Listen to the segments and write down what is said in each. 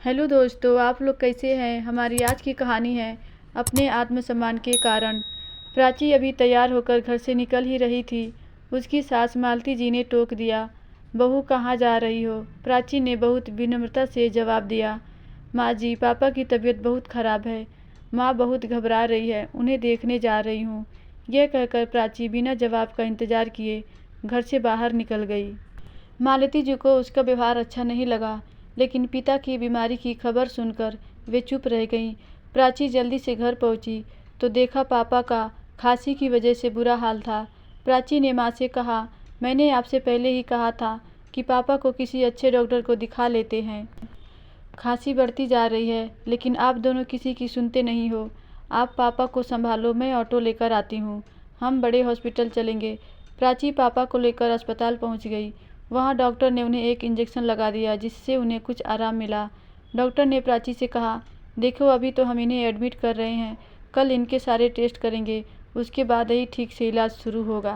Hello दोस्तों, आप लोग कैसे हैं। हमारी आज की कहानी है अपने आत्मसम्मान के कारण। प्राची अभी तैयार होकर घर से निकल ही रही थी। उसकी सास मालती जी ने टोक दिया, बहू कहाँ जा रही हो। प्राची ने बहुत विनम्रता से जवाब दिया, माँ जी, पापा की तबीयत बहुत ख़राब है। माँ बहुत घबरा रही है, उन्हें देखने जा रही हूँ। यह कहकर प्राची बिना जवाब का इंतज़ार किए घर से बाहर निकल गई। मालती जी को उसका व्यवहार अच्छा नहीं लगा, लेकिन पिता की बीमारी की खबर सुनकर वे चुप रह गईं। प्राची जल्दी से घर पहुंची तो देखा पापा का खांसी की वजह से बुरा हाल था। प्राची ने माँ से कहा, मैंने आपसे पहले ही कहा था कि पापा को किसी अच्छे डॉक्टर को दिखा लेते हैं। खांसी बढ़ती जा रही है, लेकिन आप दोनों किसी की सुनते नहीं हो। आप पापा को संभालो, मैं ऑटो लेकर आती हूँ। हम बड़े हॉस्पिटल चलेंगे। प्राची पापा को लेकर अस्पताल पहुँच गई। वहाँ डॉक्टर ने उन्हें एक इंजेक्शन लगा दिया, जिससे उन्हें कुछ आराम मिला। डॉक्टर ने प्राची से कहा, देखो अभी तो हम इन्हें एडमिट कर रहे हैं, कल इनके सारे टेस्ट करेंगे, उसके बाद ही ठीक से इलाज शुरू होगा।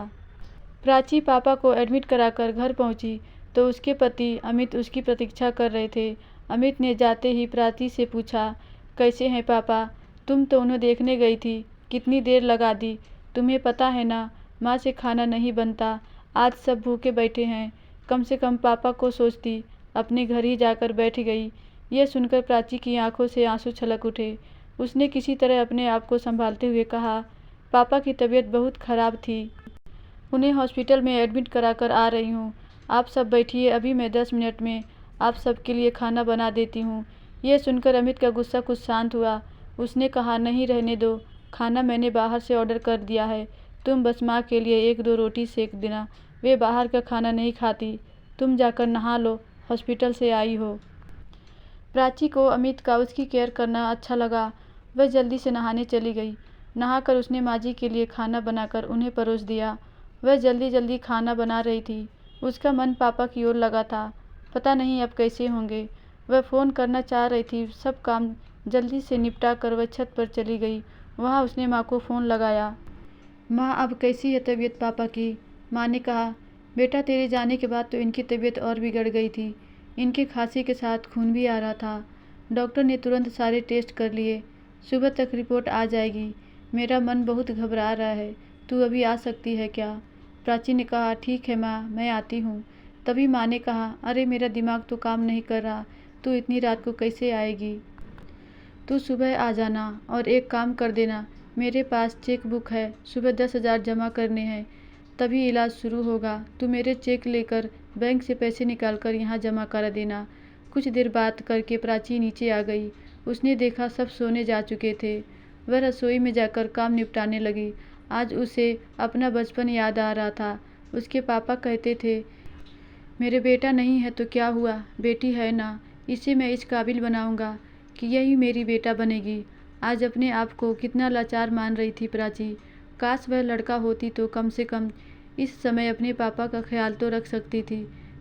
प्राची पापा को एडमिट कराकर घर पहुंची तो उसके पति अमित उसकी प्रतीक्षा कर रहे थे। अमित ने जाते ही प्राची से पूछा, कैसे हैं पापा। तुम तो उन्हें देखने गई थी, कितनी देर लगा दी। तुम्हें पता है ना, माँ से खाना नहीं बनता, आज सब भूखे बैठे हैं। कम से कम पापा को सोचती, अपने घर ही जाकर बैठ गई। यह सुनकर प्राची की आंखों से आंसू छलक उठे। उसने किसी तरह अपने आप को संभालते हुए कहा, पापा की तबीयत बहुत खराब थी, उन्हें हॉस्पिटल में एडमिट कराकर आ रही हूँ। आप सब बैठिए, अभी मैं 10 मिनट में आप सबके लिए खाना बना देती हूँ। यह सुनकर अमित का गुस्सा कुछ शांत हुआ। उसने कहा, नहीं रहने दो, खाना मैंने बाहर से ऑर्डर कर दिया है। तुम बस माँ के लिए 1-2 रोटी सेक देना, वे बाहर का खाना नहीं खाती। तुम जाकर नहा लो, हॉस्पिटल से आई हो। प्राची को अमित का उसकी केयर करना अच्छा लगा। वह जल्दी से नहाने चली गई। नहाकर उसने माँ जी के लिए खाना बनाकर उन्हें परोस दिया। वह जल्दी जल्दी खाना बना रही थी। उसका मन पापा की ओर लगा था। पता नहीं अब कैसे होंगे। वह फ़ोन करना चाह रही थी। सब काम जल्दी से निपटा कर वह छत पर चली गई। वहाँ उसने माँ को फ़ोन लगाया। माँ, अब कैसी है तबीयत पापा की। माँ ने कहा, बेटा तेरे जाने के बाद तो इनकी तबीयत और बिगड़ गई थी। इनकी खांसी के साथ खून भी आ रहा था। डॉक्टर ने तुरंत सारे टेस्ट कर लिए, सुबह तक रिपोर्ट आ जाएगी। मेरा मन बहुत घबरा रहा है, तू अभी आ सकती है क्या। प्राची ने कहा, ठीक है माँ, मैं आती हूँ। तभी माँ ने कहा, अरे मेरा दिमाग तो काम नहीं कर रहा, तू इतनी रात को कैसे आएगी। तू सुबह आ जाना और एक काम कर देना, मेरे पास चेक बुक है, सुबह 10,000 जमा करने हैं, तभी इलाज शुरू होगा। तू मेरे चेक लेकर बैंक से पैसे निकाल कर यहाँ जमा करा देना। कुछ देर बात करके प्राची नीचे आ गई। उसने देखा सब सोने जा चुके थे। वह रसोई में जाकर काम निपटाने लगी। आज उसे अपना बचपन याद आ रहा था। उसके पापा कहते थे, मेरे बेटा नहीं है तो क्या हुआ, बेटी है ना, इसे मैं इस काबिल बनाऊंगा कि यही मेरी बेटा बनेगी। आज अपने आप को कितना लाचार मान रही थी प्राची। काश वह लड़का होती तो कम से कम इस समय अपने पापा का ख्याल तो रख सकती थी।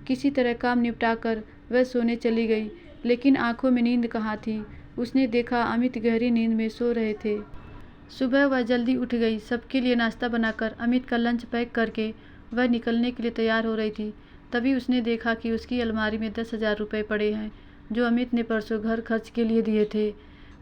किसी तरह काम निपटा कर वह सोने चली गई, लेकिन आंखों में नींद कहाँ थी। उसने देखा अमित गहरी नींद में सो रहे थे। सुबह वह जल्दी उठ गई। सबके लिए नाश्ता बनाकर अमित का लंच पैक करके वह निकलने के लिए तैयार हो रही थी। तभी उसने देखा कि उसकी अलमारी में 10,000 रुपये पड़े हैं, जो अमित ने परसों घर खर्च के लिए दिए थे।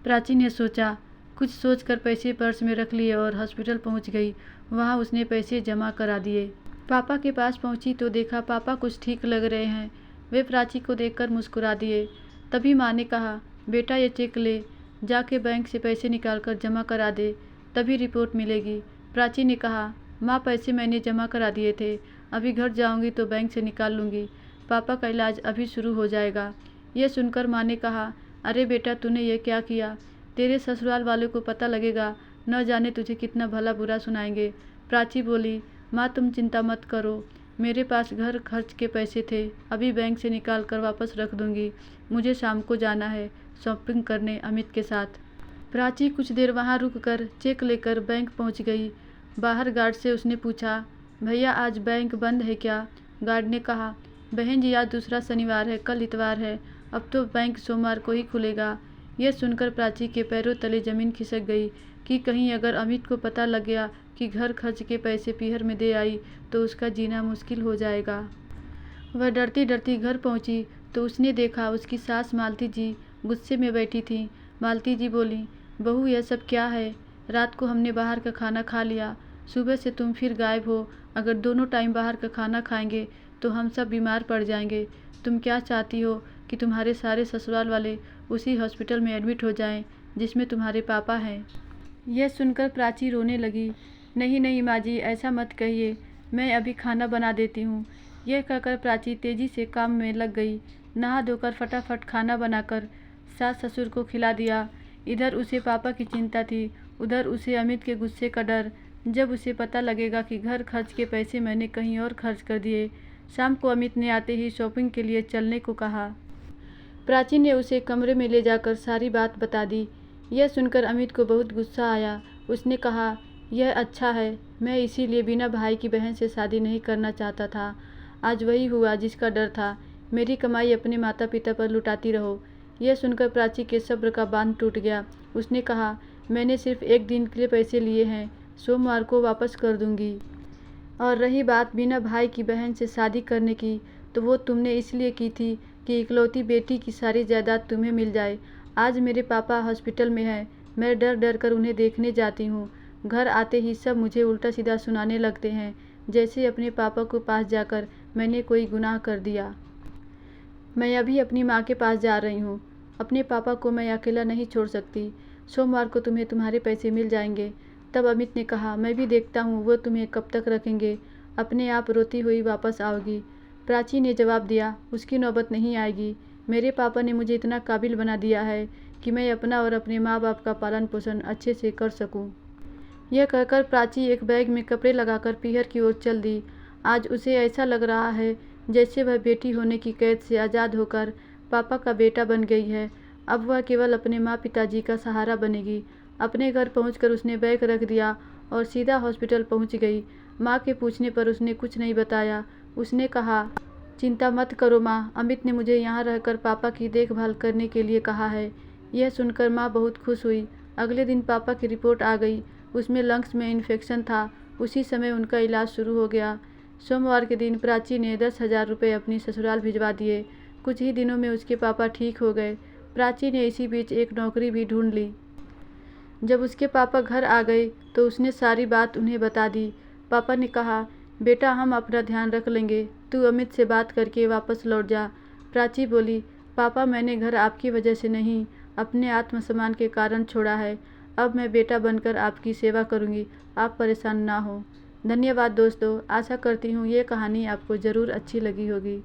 प्राची ने सोचा, कुछ सोचकर पैसे पर्स में रख लिए और हॉस्पिटल पहुंच गई। वहां उसने पैसे जमा करा दिए। पापा के पास पहुंची तो देखा पापा कुछ ठीक लग रहे हैं। वे प्राची को देखकर मुस्कुरा दिए। तभी माँ ने कहा, बेटा ये चेक ले, जाके बैंक से पैसे निकाल कर जमा करा दे, तभी रिपोर्ट मिलेगी। प्राची ने कहा, माँ पैसे मैंने जमा करा दिए थे, अभी घर जाऊंगी तो बैंक से निकाल लूँगी, पापा का इलाज अभी शुरू हो जाएगा। यह सुनकर माँ ने कहा, अरे बेटा तूने ये क्या किया, तेरे ससुराल वालों को पता लगेगा, न जाने तुझे कितना भला बुरा सुनाएंगे। प्राची बोली, माँ तुम चिंता मत करो, मेरे पास घर खर्च के पैसे थे, अभी बैंक से निकाल कर वापस रख दूंगी। मुझे शाम को जाना है शॉपिंग करने अमित के साथ। प्राची कुछ देर वहाँ रुककर चेक लेकर बैंक पहुँच गई। बाहर गार्ड से उसने पूछा, भैया आज बैंक बंद है क्या। गार्ड ने कहा, बहन जी आज दूसरा शनिवार है, कल इतवार है, अब तो बैंक सोमवार को ही खुलेगा। यह सुनकर प्राची के पैरों तले जमीन खिसक गई कि कहीं अगर अमित को पता लग गया कि घर खर्च के पैसे पीहर में दे आई तो उसका जीना मुश्किल हो जाएगा। वह डरती डरती घर पहुंची तो उसने देखा उसकी सास मालती जी गुस्से में बैठी थीं। मालती जी बोली, बहू यह सब क्या है? रात को हमने बाहर का खाना खा लिया, सुबह से तुम फिर गायब हो। अगर दोनों टाइम बाहर का खाना खाएंगे तो हम सब बीमार पड़ जाएंगे। तुम क्या चाहती हो कि तुम्हारे सारे ससुराल वाले उसी हॉस्पिटल में एडमिट हो जाएं जिसमें तुम्हारे पापा हैं? यह सुनकर प्राची रोने लगी। नहीं नहीं माँ जी, ऐसा मत कहिए, मैं अभी खाना बना देती हूँ। यह कहकर प्राची तेजी से काम में लग गई। नहा धोकर फटाफट खाना बनाकर सास ससुर को खिला दिया। इधर उसे पापा की चिंता थी, उधर उसे अमित के गुस्से का डर। जब उसे पता लगेगा कि घर खर्च के पैसे मैंने कहीं और खर्च कर दिए। शाम को अमित ने आते ही शॉपिंग के लिए चलने को कहा। प्राची ने उसे कमरे में ले जाकर सारी बात बता दी। यह सुनकर अमित को बहुत गुस्सा आया। उसने कहा, यह अच्छा है, मैं इसीलिए बिना भाई की बहन से शादी नहीं करना चाहता था। आज वही हुआ जिसका डर था। मेरी कमाई अपने माता पिता पर लुटाती रहो। यह सुनकर प्राची के सब्र का बांध टूट गया। उसने कहा, मैंने सिर्फ 1 दिन के लिए पैसे लिए हैं, सोमवार को वापस कर दूंगी। और रही बात बिना भाई की बहन से शादी करने की, तो वो तुमने इसलिए की थी कि इकलौती बेटी की सारी जायदाद तुम्हें मिल जाए। आज मेरे पापा हॉस्पिटल में हैं, मैं डर डर कर उन्हें देखने जाती हूँ। घर आते ही सब मुझे उल्टा सीधा सुनाने लगते हैं, जैसे अपने पापा को पास जाकर मैंने कोई गुनाह कर दिया। मैं अभी अपनी माँ के पास जा रही हूँ। अपने पापा को मैं अकेला नहीं छोड़ सकती। सोमवार को तुम्हें तुम्हारे पैसे मिल जाएंगे। तब अमित ने कहा, मैं भी देखता हूँ वो तुम्हें कब तक रखेंगे, अपने आप रोती हुई वापस आओगी। प्राची ने जवाब दिया, उसकी नौबत नहीं आएगी। मेरे पापा ने मुझे इतना काबिल बना दिया है कि मैं अपना और अपने माँ बाप का पालन पोषण अच्छे से कर सकूँ। यह कहकर प्राची एक बैग में कपड़े लगाकर पीहर की ओर चल दी। आज उसे ऐसा लग रहा है जैसे वह बेटी होने की कैद से आज़ाद होकर पापा का बेटा बन गई है। अब वह केवल अपने माँ पिताजी का सहारा बनेगी। अपने घर पहुंचकर उसने बैग रख दिया और सीधा हॉस्पिटल पहुंच गई। माँ के पूछने पर उसने कुछ नहीं बताया। उसने कहा, चिंता मत करो माँ, अमित ने मुझे यहाँ रहकर पापा की देखभाल करने के लिए कहा है। यह सुनकर माँ बहुत खुश हुई। अगले दिन पापा की रिपोर्ट आ गई, उसमें लंग्स में इन्फेक्शन था। उसी समय उनका इलाज शुरू हो गया। सोमवार के दिन प्राची ने 10,000 रुपये अपनी ससुराल भिजवा दिए। कुछ ही दिनों में उसके पापा ठीक हो गए। प्राची ने इसी बीच एक नौकरी भी ढूंढ ली। जब उसके पापा घर आ गए तो उसने सारी बात उन्हें बता दी। पापा ने कहा, बेटा हम अपना ध्यान रख लेंगे, तू अमित से बात करके वापस लौट जा। प्राची बोली, पापा मैंने घर आपकी वजह से नहीं, अपने आत्मसम्मान के कारण छोड़ा है। अब मैं बेटा बनकर आपकी सेवा करूंगी, आप परेशान ना हो। धन्यवाद दोस्तों, आशा करती हूँ ये कहानी आपको ज़रूर अच्छी लगी होगी।